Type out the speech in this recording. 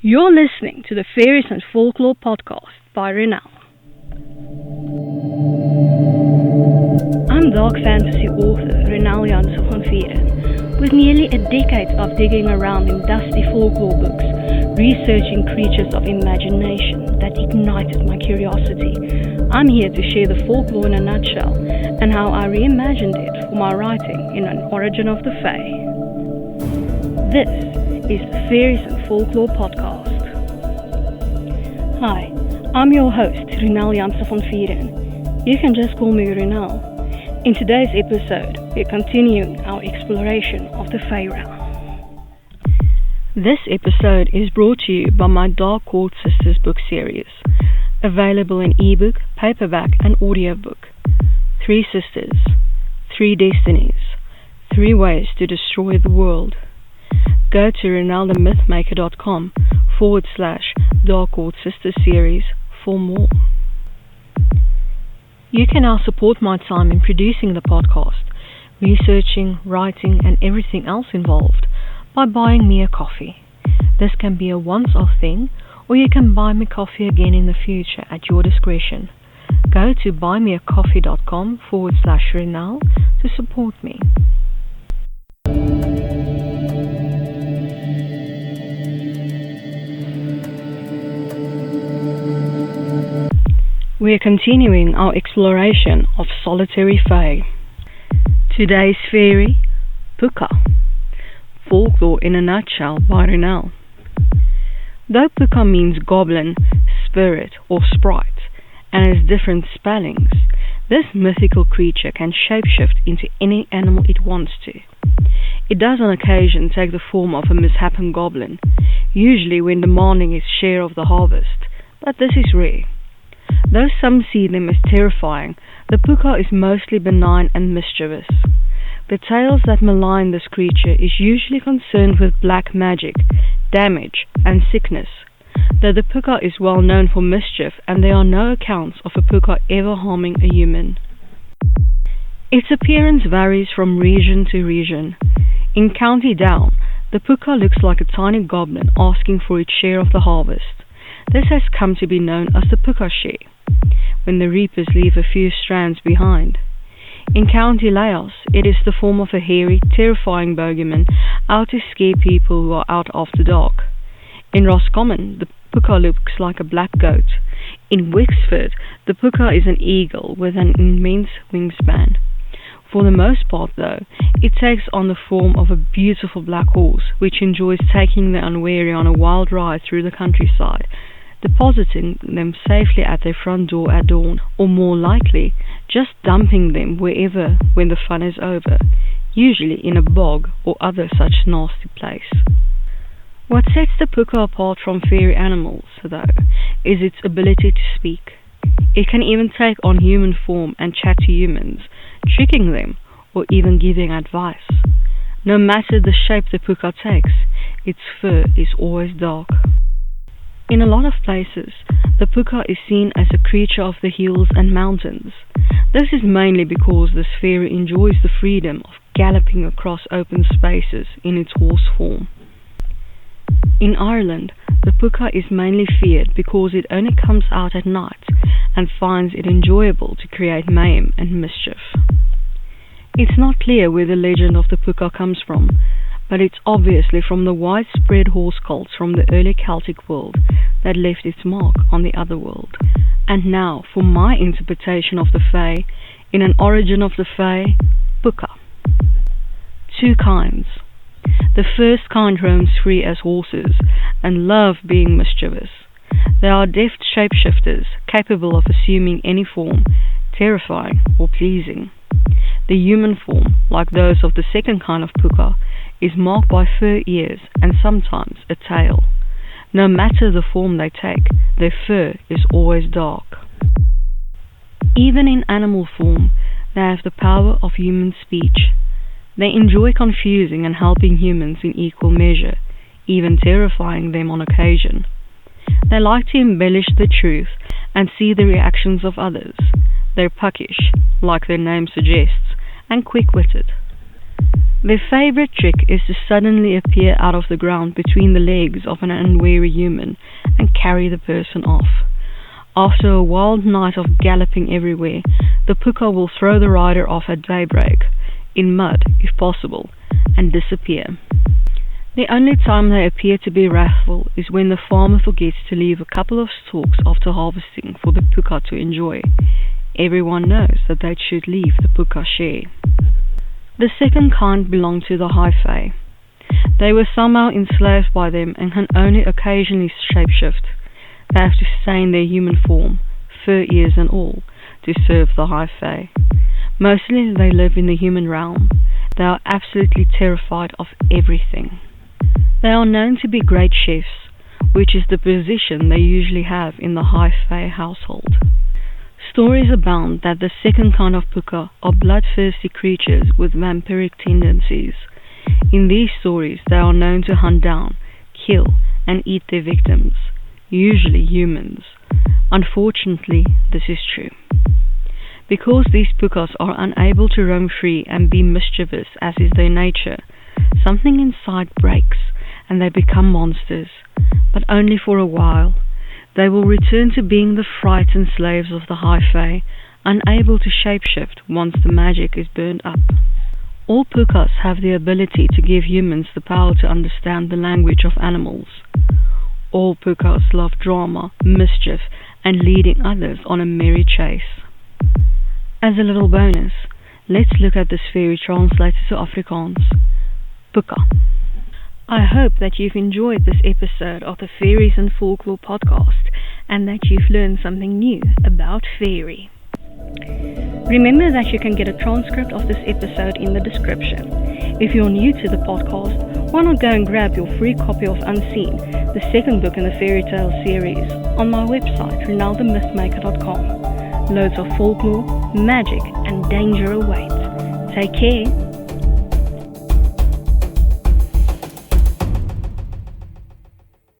You're listening to the Faeries and Folklore podcast by Ronel. I'm dark fantasy author Ronel Janse van Vuuren. With nearly a decade of digging around in dusty folklore books, researching creatures of imagination that ignited my curiosity, I'm here to share the folklore in a nutshell and how I reimagined it for my writing in An Origin of the Fae. This is the Faeries and Folklore podcast. Hi, I'm your host, Ronel Janse van Vuuren. You can just call me Ronel. In today's episode, we're continuing our exploration of the Faery. This episode is brought to you by my Dark Court Sisters book series, available in ebook, paperback and audiobook. 3 sisters, 3 destinies, 3 ways to destroy the world. Go to ronelthemythmaker.com/Dark Court Sisters series for more. You can now support my time in producing the podcast, researching, writing and everything else involved by buying me a coffee. This can be a once-off thing, or you can buy me coffee again in the future at your discretion. Go to buymeacoffee.com/Ronel to support me. We are continuing our exploration of solitary fae. Today's fairy, Phouka. Folklore in a nutshell by Ronel. Though Phouka means goblin, spirit or sprite, and has different spellings, this mythical creature can shapeshift into any animal it wants to. It does on occasion take the form of a misshapen goblin, usually when demanding its share of the harvest, but this is rare. Though some see them as terrifying, the Phouka is mostly benign and mischievous. The tales that malign this creature is usually concerned with black magic, damage and sickness, though the Phouka is well known for mischief and there are no accounts of a Phouka ever harming a human. Its appearance varies from region to region. In County Down, the Phouka looks like a tiny goblin asking for its share of the harvest. This has come to be known as the Phouka share, when the reapers leave a few strands behind. In County Laos, it is the form of a hairy, terrifying bogeyman out to scare people who are out after dark. In Roscommon, the Phouka looks like a black goat. In Wexford, the Phouka is an eagle with an immense wingspan. For the most part, though, it takes on the form of a beautiful black horse, which enjoys taking the unwary on a wild ride through the countryside, depositing them safely at their front door at dawn, or more likely, just dumping them wherever when the fun is over, usually in a bog or other such nasty place. What sets the Phouka apart from fairy animals, though, is its ability to speak. It can even take on human form and chat to humans, tricking them or even giving advice. No matter the shape the Phouka takes, its fur is always dark. In a lot of places, the Phouka is seen as a creature of the hills and mountains. This is mainly because this fairy enjoys the freedom of galloping across open spaces in its horse form. In Ireland, the Phouka is mainly feared because it only comes out at night and finds it enjoyable to create mayhem and mischief. It's not clear where the legend of the Phouka comes from, but it's obviously from the widespread horse cults from the early Celtic world that left its mark on the other world. And now for my interpretation of the Fae in An Origin of the Fae, Phouka. 2 kinds. The first kind roams free as horses and love being mischievous. They are deft shapeshifters, capable of assuming any form, terrifying or pleasing. The human form, like those of the second kind of Phouka, is marked by fur ears and sometimes a tail. No matter the form they take, their fur is always dark. Even in animal form, they have the power of human speech. They enjoy confusing and helping humans in equal measure, even terrifying them on occasion. They like to embellish the truth and see the reactions of others. They're puckish, like their name suggests, and quick-witted. Their favorite trick is to suddenly appear out of the ground between the legs of an unwary human and carry the person off. After a wild night of galloping everywhere, the phouka will throw the rider off at daybreak, in mud if possible, and disappear. The only time they appear to be wrathful is when the farmer forgets to leave a couple of stalks after harvesting for the phouka to enjoy. Everyone knows that they should leave the phouka share. The second kind belong to the high fae. They were somehow enslaved by them and can only occasionally shapeshift. They have to stay in their human form, fur, ears and all, to serve the high fae. Mostly they live in the human realm. They are absolutely terrified of everything. They are known to be great chefs, which is the position they usually have in the high fae household. Stories abound that the second kind of phouka are bloodthirsty creatures with vampiric tendencies. In these stories they are known to hunt down, kill and eat their victims, usually humans. Unfortunately, this is true. Because these phoukas are unable to roam free and be mischievous as is their nature, something inside breaks and they become monsters, but only for a while. They will return to being the frightened slaves of the high fae, unable to shapeshift once the magic is burned up. All phoukas have the ability to give humans the power to understand the language of animals. All phoukas love drama, mischief, and leading others on a merry chase. As a little bonus, let's look at this fairy translated to Afrikaans. Phouka. I hope that you've enjoyed this episode of the Faeries and Folklore podcast and that you've learned something new about fairy. Remember that you can get a transcript of this episode in the description. If you're new to the podcast, why not go and grab your free copy of Unseen, the second book in the fairy tale series, on my website, ronelthemythmaker.com. Loads of folklore, magic, and danger await. Take care.